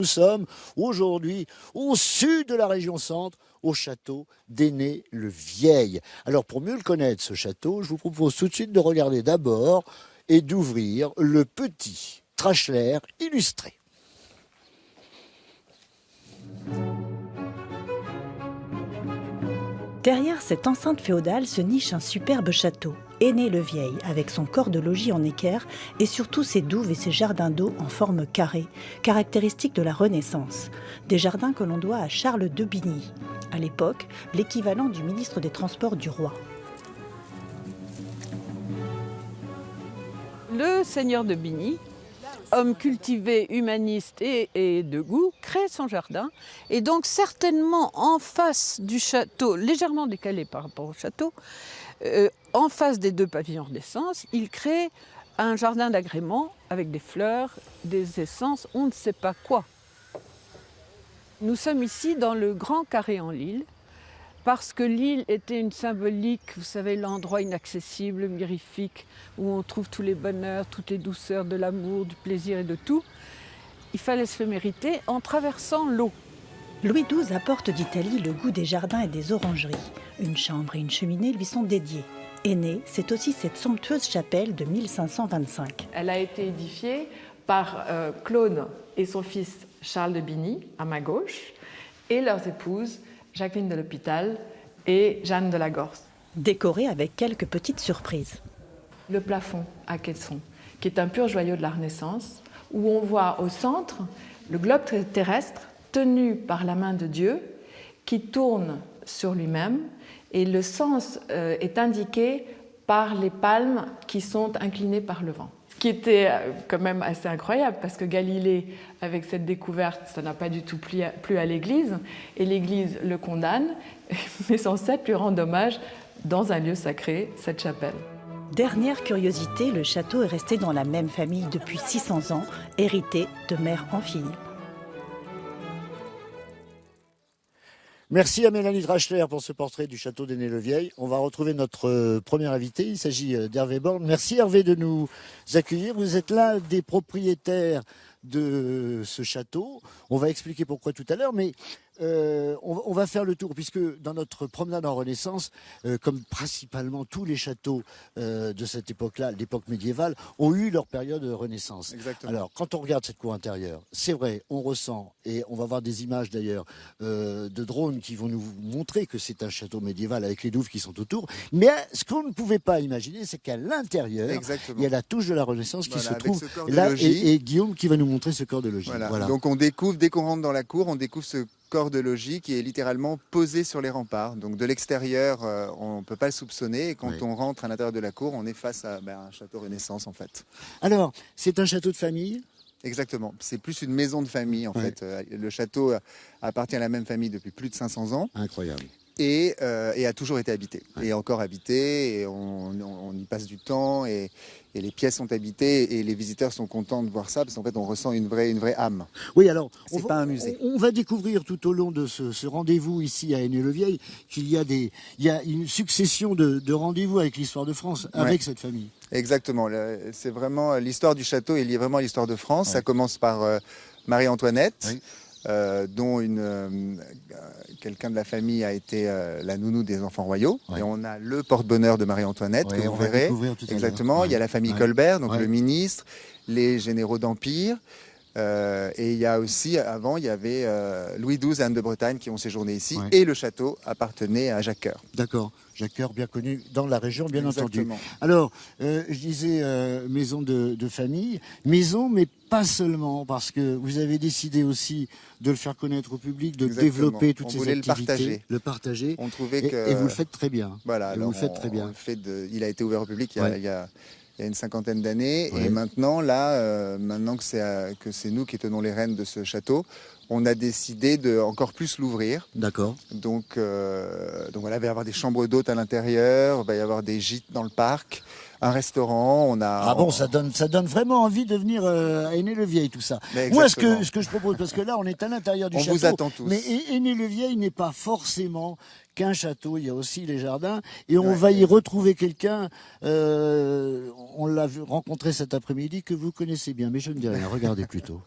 Nous sommes aujourd'hui au sud de la région centre, au château d'Ainay-le-Vieil. Alors pour mieux le connaître, ce château, je vous propose tout de suite de regarder d'abord et d'ouvrir le petit Trashler illustré. Derrière cette enceinte féodale se niche un superbe château, Ainay-le-Vieil, avec son corps de logis en équerre et surtout ses douves et ses jardins d'eau en forme carrée, caractéristiques de la Renaissance. Des jardins que l'on doit à Charles de Bigny, à l'époque l'équivalent du ministre des Transports du roi. Le seigneur de Bigny, homme cultivé, humaniste et de goût, crée son jardin. Et donc certainement en face du château, légèrement décalé par rapport au château, en face des deux pavillons Renaissance, il crée un jardin d'agrément avec des fleurs, des essences, on ne sait pas quoi. Nous sommes ici dans le Grand Carré en Lille, parce que l'île était une symbolique, vous savez, l'endroit inaccessible, mirifique, où on trouve tous les bonheurs, toutes les douceurs de l'amour, du plaisir et de tout. Il fallait se le mériter en traversant l'eau. Louis XII apporte d'Italie le goût des jardins et des orangeries. Une chambre et une cheminée lui sont dédiées. Ainay, c'est aussi cette somptueuse chapelle de 1525. Elle a été édifiée par Claude et son fils Charles de Bigny, à ma gauche, et leurs épouses, Jacqueline de l'Hôpital et Jeanne de la Gorse. Décorée avec quelques petites surprises. Le plafond à caisson, qui est un pur joyau de la Renaissance, où on voit au centre le globe terrestre tenu par la main de Dieu, qui tourne sur lui-même, et le sens est indiqué par les palmes qui sont inclinées par le vent. Ce qui était quand même assez incroyable, parce que Galilée, avec cette découverte, ça n'a pas du tout plu à l'Église, et l'Église le condamne, mais son ancêtre lui rend hommage dans un lieu sacré, cette chapelle. Dernière curiosité, le château est resté dans la même famille depuis 600 ans, hérité de mère en fille. Merci à Mélanie Trashler pour ce portrait du château d'Ainay-le-Vieil. On va retrouver notre premier invité, il s'agit d'Hervé Borne. Merci Hervé de nous accueillir. Vous êtes l'un des propriétaires de ce château. On va expliquer pourquoi tout à l'heure, mais on va faire le tour, puisque dans notre promenade en Renaissance, comme principalement tous les châteaux de cette époque-là, l'époque médiévale, ont eu leur période de Renaissance. Exactement. Alors, quand on regarde cette cour intérieure, c'est vrai, on ressent, et on va voir des images d'ailleurs de drones qui vont nous montrer que c'est un château médiéval avec les douves qui sont autour, mais ce qu'on ne pouvait pas imaginer, c'est qu'à l'intérieur, il y a la touche de la Renaissance qui se trouve là, et Guillaume qui va nous montrer ce corps de logis. Voilà. Donc on découvre, dès qu'on rentre dans la cour, on découvre ce corps de logis qui est littéralement posé sur les remparts. Donc de l'extérieur, on ne peut pas le soupçonner. Et quand on rentre à l'intérieur de la cour, on est face à un château Renaissance en fait. Alors, c'est un château de famille ? Exactement. C'est plus une maison de famille en fait. Le château appartient à la même famille depuis plus de 500 ans. Incroyable. Et a toujours été habité. Et encore habité. Et on y passe du temps. Et les pièces sont habitées. Et les visiteurs sont contents de voir ça. Parce qu'en fait, on ressent une vraie âme. Oui, alors, c'est pas un musée. On va découvrir tout au long de ce rendez-vous ici à Ainay-le-Vieil qu'il y a une succession de rendez-vous avec l'histoire de France, avec cette famille. Exactement. C'est vraiment l'histoire du château est liée vraiment à l'histoire de France. Ça commence par Marie-Antoinette. Oui. Dont quelqu'un de la famille a été la nounou des enfants royaux. Et on a le porte-bonheur de Marie-Antoinette que vous verrez. Exactement. Il y a la famille Colbert, donc le ministre, les généraux d'Empire. Et il y a aussi, avant, il y avait Louis XII et Anne de Bretagne qui ont séjourné ici. Et le château appartenait à Jacques Coeur. D'accord. Jacques Coeur, bien connu dans la région, bien entendu. Alors, je disais maison de famille, maison, mais pas seulement, parce que vous avez décidé aussi de le faire connaître au public, de développer toutes ces activités, le partager. On trouvait que... et vous le faites très bien. Voilà, vous le faites très bien. Il a été ouvert au public il y a une cinquantaine d'années. Et maintenant, maintenant que c'est nous qui tenons les rênes de ce château, on a décidé de encore plus l'ouvrir. D'accord. Donc voilà, il va y avoir des chambres d'hôtes à l'intérieur, il va y avoir des gîtes dans le parc, un restaurant. Ça donne vraiment envie de venir à Ainay-le-Vieil, tout ça. Moi, ce que je propose, parce que là, on est à l'intérieur du château. On vous attend tous. Mais Ainay-le-Vieil n'est pas forcément qu'un château, il y a aussi les jardins, et on va y retrouver quelqu'un, on l'a rencontré cet après-midi, que vous connaissez bien, mais je ne dis rien, regardez plutôt.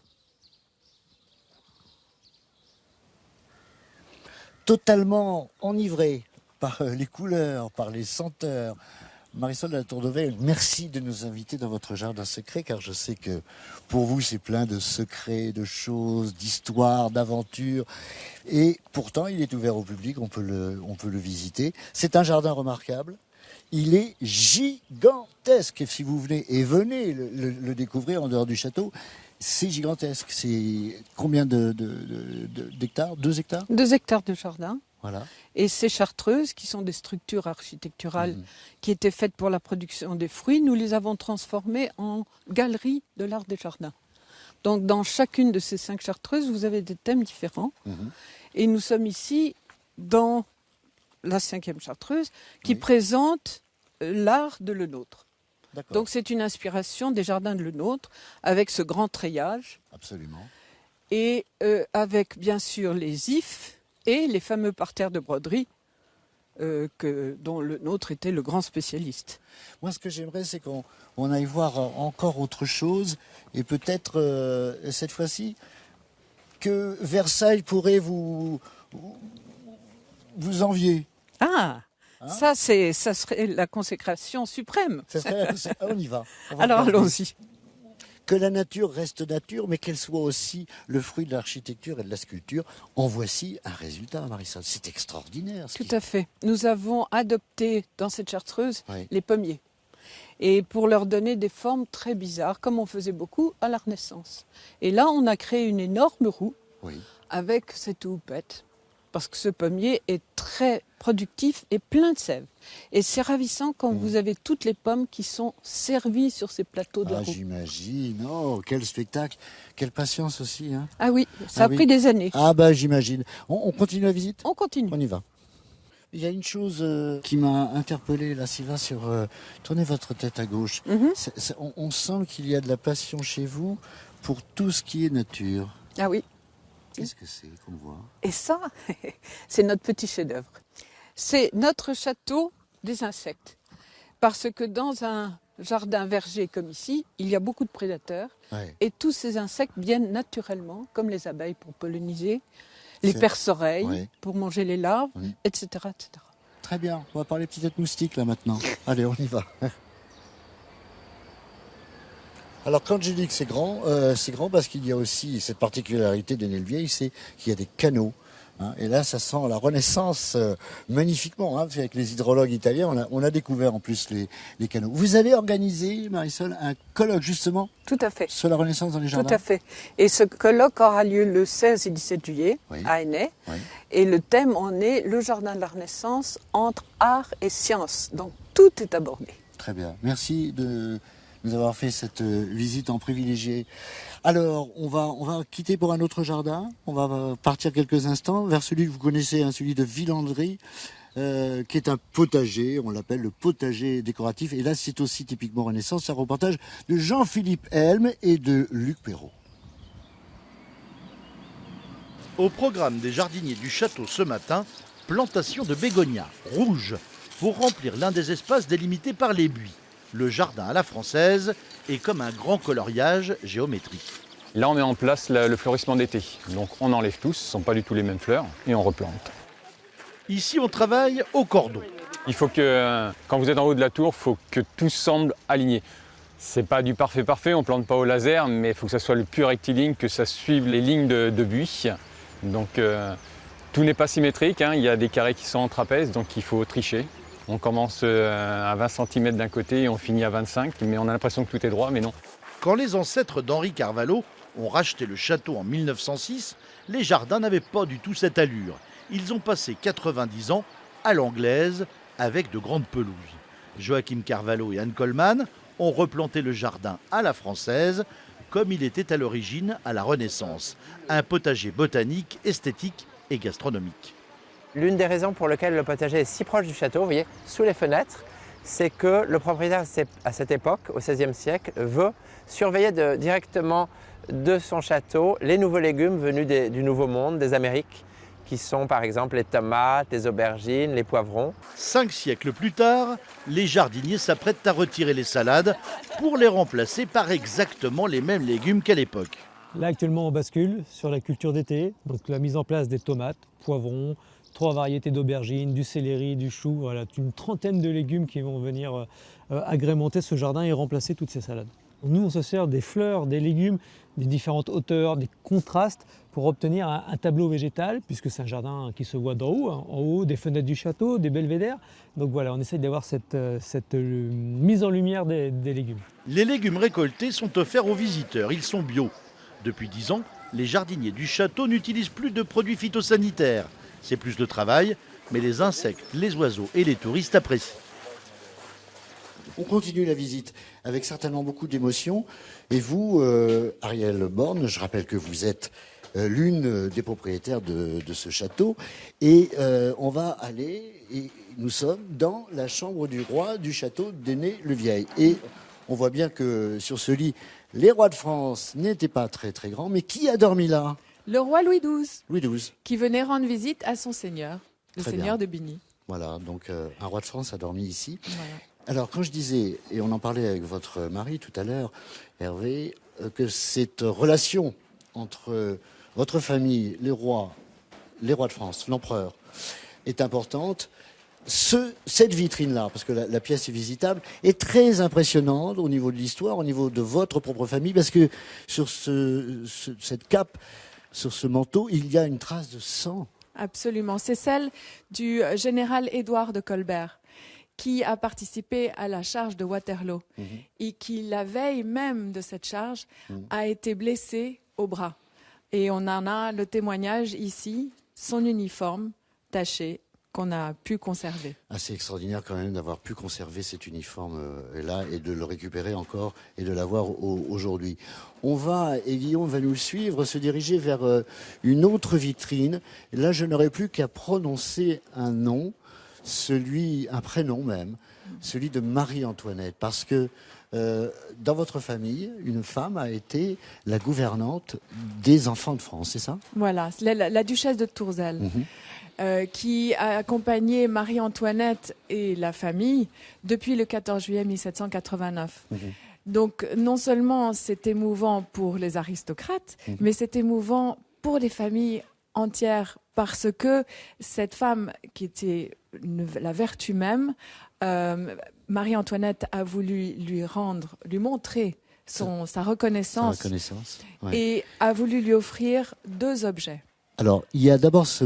totalement enivré par les couleurs, par les senteurs. Marisol de la Tour d'Auvergne, merci de nous inviter dans votre jardin secret, car je sais que pour vous, c'est plein de secrets, de choses, d'histoires, d'aventures. Et pourtant, il est ouvert au public, on peut le visiter. C'est un jardin remarquable. Il est gigantesque. Et si vous venez le découvrir en dehors du château, c'est gigantesque. C'est combien d'hectares? 2 hectares? 2 hectares de jardin. Voilà. Et ces chartreuses, qui sont des structures architecturales qui étaient faites pour la production des fruits, nous les avons transformées en galeries de l'art des jardins. Donc dans chacune de ces 5 chartreuses, vous avez des thèmes différents. Et nous sommes ici dans la 5e chartreuse qui présente l'art de Le Nôtre. Donc c'est une inspiration des jardins de Le Nôtre avec ce grand treillage. Absolument. Et avec bien sûr les ifs et les fameux parterres de broderie dont Le Nôtre était le grand spécialiste. Moi, ce que j'aimerais, c'est qu'on aille voir encore autre chose, et peut-être cette fois-ci que Versailles pourrait vous envier. Ah, ça serait la consécration suprême. On y va. Alors allons-y. Que la nature reste nature, mais qu'elle soit aussi le fruit de l'architecture et de la sculpture. En voici un résultat, Marisol. C'est extraordinaire. Tout à fait. Nous avons adopté dans cette chartreuse les pommiers. Et pour leur donner des formes très bizarres, comme on faisait beaucoup à la Renaissance. Et là, on a créé une énorme roue avec cette houppette. Parce que ce pommier est très productif et plein de sève. Et c'est ravissant quand vous avez toutes les pommes qui sont servies sur ces plateaux de la roue. J'imagine. Oh, quel spectacle. Quelle patience aussi. Hein. Ah oui, ça a pris des années. Ah bah j'imagine. On continue la visite? On continue. On y va. Il y a une chose qui m'a interpellé là, Sylvain, tournez votre tête à gauche. On sent qu'il y a de la passion chez vous pour tout ce qui est nature. Ah oui. Qu'est-ce que c'est qu'on voit? Et ça, c'est notre petit chef-d'œuvre. C'est notre château des insectes. Parce que dans un jardin verger comme ici, il y a beaucoup de prédateurs. Et tous ces insectes viennent naturellement, comme les abeilles pour polliniser, les perce-oreilles pour manger les larves, etc., etc. Très bien, on va parler petites moustiques là maintenant. Allez, on y va. Alors quand je dis que c'est grand parce qu'il y a aussi cette particularité d'Aîné-le-Vieil, c'est qu'il y a des canaux. Hein, et là, ça sent la Renaissance magnifiquement. Hein, avec les hydrologues italiens, on a découvert en plus les canaux. Vous avez organisé, Marisol, un colloque justement Tout à fait. Sur la Renaissance dans les jardins. Tout à fait. Et ce colloque aura lieu le 16 et 17 juillet à Aîné. Et le thème en est le jardin de la Renaissance entre art et science. Donc tout est abordé. Très bien. Merci de nous avoir fait cette visite en privilégié. Alors, on va quitter pour un autre jardin. On va partir quelques instants vers celui que vous connaissez, celui de Villandry, qui est un potager. On l'appelle le potager décoratif. Et là, c'est aussi typiquement Renaissance. C'est un reportage de Jean-Philippe Helm et de Luc Perrault. Au programme des jardiniers du château ce matin, plantation de bégonias rouges pour remplir l'un des espaces délimités par les buis. Le jardin à la française est comme un grand coloriage géométrique. Là, on met en place le fleurissement d'été. Donc on enlève tous, ce ne sont pas du tout les mêmes fleurs, et on replante. Ici, on travaille au cordon. Il faut que, quand vous êtes en haut de la tour, il faut que tout semble aligné. Ce n'est pas du parfait, on ne plante pas au laser, mais il faut que ça soit le plus rectiligne, que ça suive les lignes de buis. Donc tout n'est pas symétrique, il y a des carrés qui sont en trapèze, donc il faut tricher. On commence à 20 cm d'un côté et on finit à 25, mais on a l'impression que tout est droit, mais non. Quand les ancêtres d'Henri Carvalho ont racheté le château en 1906, les jardins n'avaient pas du tout cette allure. Ils ont passé 90 ans à l'anglaise avec de grandes pelouses. Joachim Carvalho et Anne Coleman ont replanté le jardin à la française, comme il était à l'origine à la Renaissance. Un potager botanique, esthétique et gastronomique. L'une des raisons pour lesquelles le potager est si proche du château, vous voyez, sous les fenêtres, c'est que le propriétaire, à cette époque, au XVIe siècle, veut surveiller directement de son château les nouveaux légumes venus du Nouveau Monde, des Amériques, qui sont par exemple les tomates, les aubergines, les poivrons. 5 siècles plus tard, les jardiniers s'apprêtent à retirer les salades pour les remplacer par exactement les mêmes légumes qu'à l'époque. Là, actuellement, on bascule sur la culture d'été, donc la mise en place des tomates, poivrons, 3 variétés d'aubergines, du céleri, du chou, voilà, une trentaine de légumes qui vont venir agrémenter ce jardin et remplacer toutes ces salades. Nous, on se sert des fleurs, des légumes, des différentes hauteurs, des contrastes pour obtenir un tableau végétal, puisque c'est un jardin qui se voit d'en haut, hein, en haut des fenêtres du château, des belvédères. Donc voilà, on essaye d'avoir cette mise en lumière des légumes. Les légumes récoltés sont offerts aux visiteurs, ils sont bio. Depuis 10 ans, les jardiniers du château n'utilisent plus de produits phytosanitaires. C'est plus de travail, mais les insectes, les oiseaux et les touristes apprécient. On continue la visite avec certainement beaucoup d'émotions. Et vous, Ariel Borne, je rappelle que vous êtes l'une des propriétaires de ce château. Et on va aller, et nous sommes dans la chambre du roi du château d'Ainay-le-Vieil. Et on voit bien que sur ce lit, les rois de France n'étaient pas très très grands. Mais qui a dormi là? Le roi Louis XII. Louis XII. Qui venait rendre visite à son seigneur, le Très seigneur bien. de Bigny. Voilà, donc un roi de France a dormi ici. Voilà. Alors, quand je disais, et on en parlait avec votre mari tout à l'heure, Hervé, que cette relation entre votre famille, les rois de France, l'empereur, est importante, cette vitrine-là, parce que la pièce est visitable, est très impressionnante au niveau de l'histoire, au niveau de votre propre famille, parce que sur cette cape, sur ce manteau, il y a une trace de sang. Absolument. C'est celle du général Édouard de Colbert, qui a participé à la charge de Waterloo et qui, la veille même de cette charge, a été blessé au bras. Et on en a le témoignage ici, son uniforme taché, qu'on a pu conserver. Assez extraordinaire quand même d'avoir pu conserver cet uniforme-là et de le récupérer encore et de l'avoir aujourd'hui. On va, et Guillaume va nous le suivre, se diriger vers une autre vitrine. Et là, je n'aurai plus qu'à prononcer un nom, un prénom même, celui de Marie-Antoinette. Parce que dans votre famille, une femme a été la gouvernante des enfants de France, c'est ça? Voilà, c'est la duchesse de Tourzel. Qui a accompagné Marie-Antoinette et la famille depuis le 14 juillet 1789. Donc non seulement c'est émouvant pour les aristocrates, mais c'est émouvant pour les familles entières parce que cette femme qui était la vertu même, Marie-Antoinette a voulu lui montrer sa reconnaissance, ouais. Et a voulu lui offrir 2 objets. Alors, il y a d'abord ce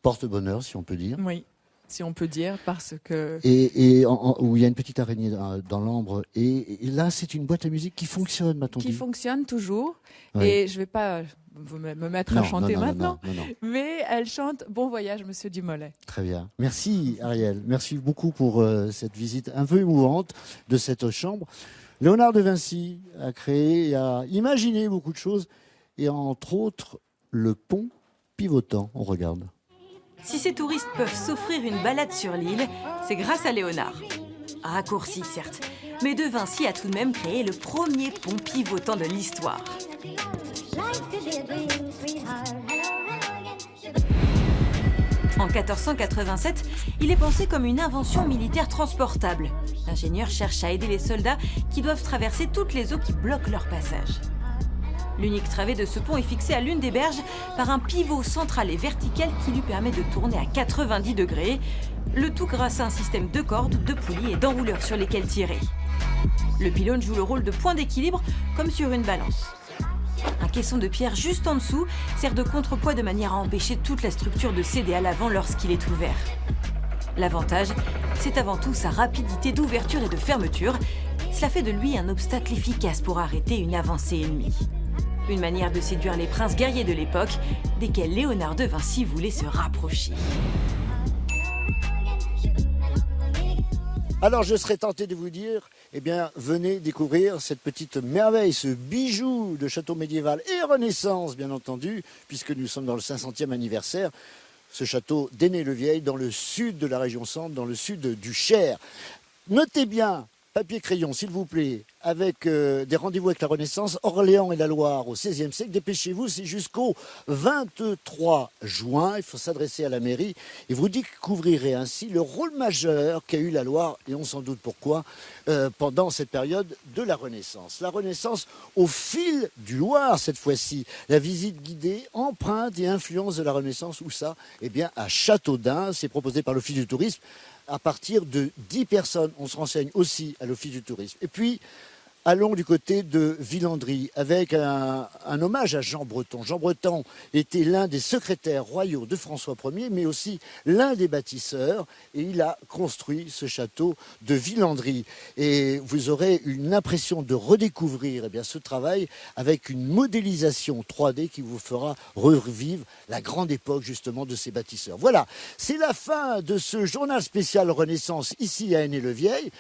porte-bonheur, si on peut dire. Oui, si on peut dire, parce que... Et où il y a une petite araignée dans l'ambre. Et là, c'est une boîte à musique qui fonctionne, m'a-t-on dit. Qui fonctionne toujours. Oui. Et je ne vais pas me mettre à chanter maintenant. Non. Mais elle chante « Bon voyage, Monsieur Dumollet ». Très bien. Merci, Ariel. Merci beaucoup pour cette visite un peu émouvante de cette chambre. Léonard de Vinci a créé et a imaginé beaucoup de choses. Et entre autres, le pont pivotant. On regarde. Si ces touristes peuvent s'offrir une balade sur l'île, c'est grâce à Léonard. Raccourci, certes, mais de Vinci a tout de même créé le premier pont pivotant de l'histoire. En 1487, il est pensé comme une invention militaire transportable. L'ingénieur cherche à aider les soldats qui doivent traverser toutes les eaux qui bloquent leur passage. L'unique travée de ce pont est fixé à l'une des berges par un pivot central et vertical qui lui permet de tourner à 90 degrés, le tout grâce à un système de cordes, de poulies et d'enrouleurs sur lesquels tirer. Le pylône joue le rôle de point d'équilibre comme sur une balance. Un caisson de pierre juste en dessous sert de contrepoids de manière à empêcher toute la structure de céder à l'avant lorsqu'il est ouvert. L'avantage, c'est avant tout sa rapidité d'ouverture et de fermeture. Cela fait de lui un obstacle efficace pour arrêter une avancée ennemie. Une manière de séduire les princes guerriers de l'époque, desquels Léonard de Vinci voulait se rapprocher. Alors je serais tenté de vous dire, venez découvrir cette petite merveille, ce bijou de château médiéval et Renaissance, bien entendu, puisque nous sommes dans le 500e anniversaire. Ce château d'Ainay-le-Vieil, dans le sud de la région Centre, dans le sud du Cher. Notez bien papier crayon, s'il vous plaît, avec des rendez-vous avec la Renaissance, Orléans et la Loire au XVIe siècle. Dépêchez-vous, c'est jusqu'au 23 juin. Il faut s'adresser à la mairie et vous découvrirez ainsi le rôle majeur qu'a eu la Loire, et on s'en doute pourquoi, pendant cette période de la Renaissance. La Renaissance au fil du Loir, cette fois-ci. La visite guidée, empreinte et influence de la Renaissance. Où ça? Eh bien, à Châteaudun. C'est proposé par l'Office du tourisme. À partir de 10 personnes, on se renseigne aussi à l'Office du tourisme. Et puis, allons du côté de Villandry avec un hommage à Jean Breton. Jean Breton était l'un des secrétaires royaux de François Ier, mais aussi l'un des bâtisseurs. Et il a construit ce château de Villandry. Et vous aurez une impression de redécouvrir ce travail avec une modélisation 3D qui vous fera revivre la grande époque justement de ces bâtisseurs. Voilà, c'est la fin de ce journal spécial Renaissance ici à Aîné-le-Vieil.